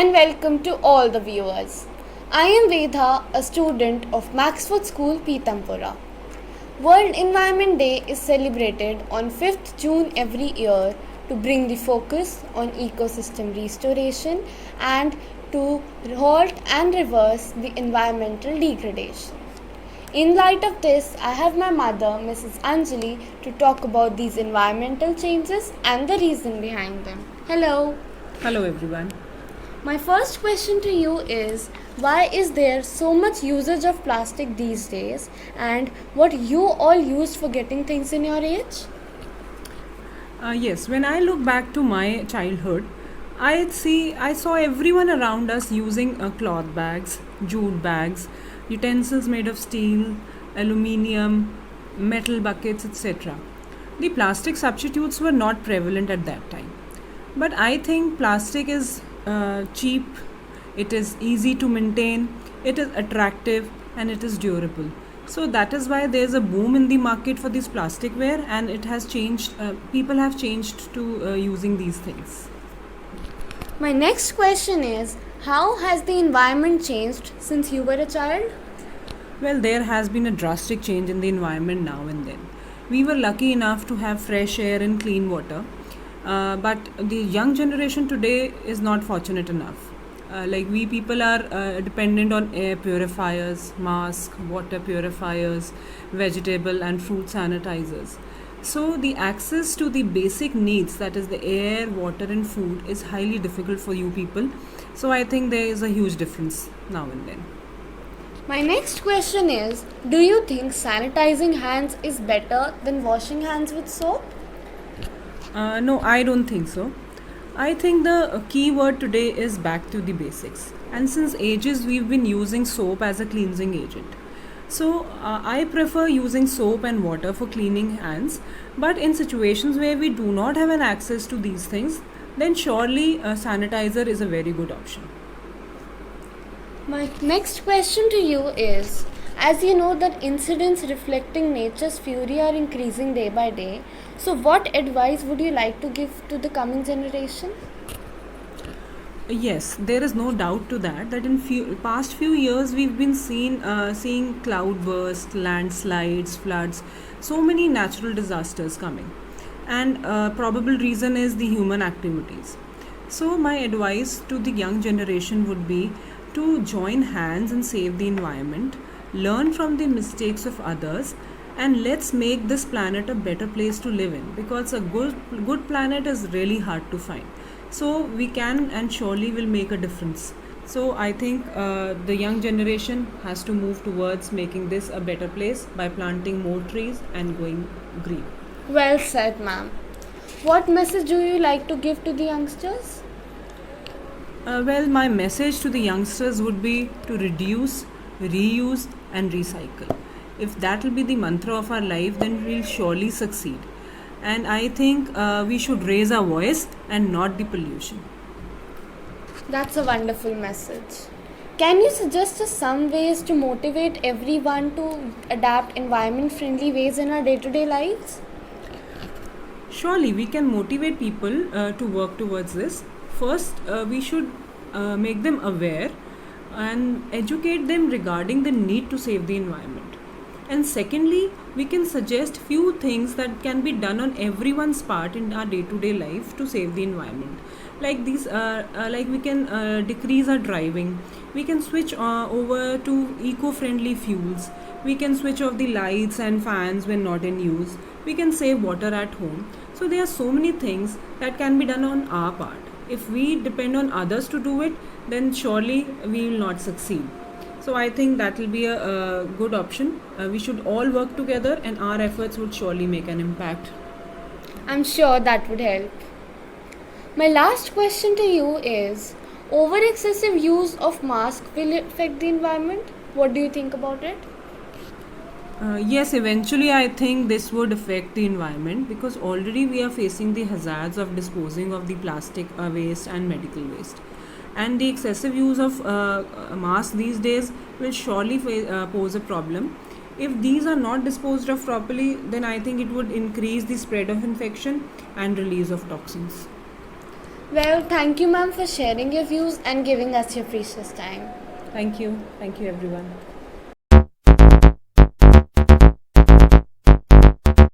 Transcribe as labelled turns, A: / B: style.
A: and welcome to all the viewers. I am Vedha, a student of Maxford School, Pitampura. World Environment Day is celebrated on 5th June every year to bring the focus on ecosystem restoration and to halt and reverse the environmental degradation. In light of this, I have my mother, Mrs. Anjali, to talk about these environmental changes and the reason behind them. Hello.
B: Hello everyone.
A: My first question to you is, why is there so much usage of plastic these days, and what you all used for getting things in your age?
B: Yes, when I look back to my childhood, I saw everyone around us using cloth bags, jute bags, utensils made of steel, aluminium, metal buckets, etc. The plastic substitutes were not prevalent at that time. But I think plastic is cheap, it is easy to maintain, it is attractive, and it is durable. So that is why there is a boom in the market for this plasticware, and it has changed. People have changed to using these things.
A: My next question is, how has the environment changed since you were a child?
B: Well, there has been a drastic change in the environment now and then. We were lucky enough to have fresh air and clean water, but the young generation today is not fortunate enough. Like we people are dependent on air purifiers, masks, water purifiers, vegetable and fruit sanitizers. So the access to the basic needs, that is the air, water and food, is highly difficult for you people. So I think there is a huge difference now and then.
A: My next question is, do you think sanitizing hands is better than washing hands with soap?
B: No, I don't think so. I think the key word today is back to the basics. And since ages, we've been using soap as a cleansing agent. So I prefer using soap and water for cleaning hands. But in situations where we do not have an access to these things, then surely a sanitizer is a very good option.
A: My next question to you is, as you know that incidents reflecting nature's fury are increasing day by day, so what advice would you like to give to the coming generation?
B: Yes, there is no doubt to that in past few years we've been seeing cloudbursts, landslides, floods, so many natural disasters coming, and probable reason is the human activities. So my advice to the young generation would be to join hands and save the environment, learn from the mistakes of others, and let's make this planet a better place to live in, because a good planet is really hard to find. So we can and surely will make a difference. So I think the young generation has to move towards making this a better place by planting more trees and going green.
A: Well said, ma'am. What message do you like to give to the youngsters?
B: Well, my message to the youngsters would be to reduce, reuse, and recycle. If that will be the mantra of our life, then we'll surely succeed. And I think we should raise our voice and not the pollution.
A: That's a wonderful message. Can you suggest us some ways to motivate everyone to adapt environment friendly ways in our day to day lives?
B: Surely we can motivate people to work towards this. First, we should make them aware and educate them regarding the need to save the environment. And secondly, we can suggest few things that can be done on everyone's part in our day-to-day life to save the environment. Like these, like we can decrease our driving. We can switch over to eco-friendly fuels. We can switch off the lights and fans when not in use. We can save water at home. So there are so many things that can be done on our part. If we depend on others to do it, then surely we will not succeed. So I think that will be a good option. We should all work together, and our efforts would surely make an impact.
A: I'm sure that would help. My last question to you is, over excessive use of masks will it affect the environment? What do you think about it?
B: Yes, eventually I think this would affect the environment, because already we are facing the hazards of disposing of the plastic waste and medical waste. And the excessive use of masks these days will surely pose a problem. If these are not disposed of properly, then I think it would increase the spread of infection and release of toxins.
A: Well, thank you, ma'am, for sharing your views and giving us your precious time.
B: Thank you. Thank you, everyone.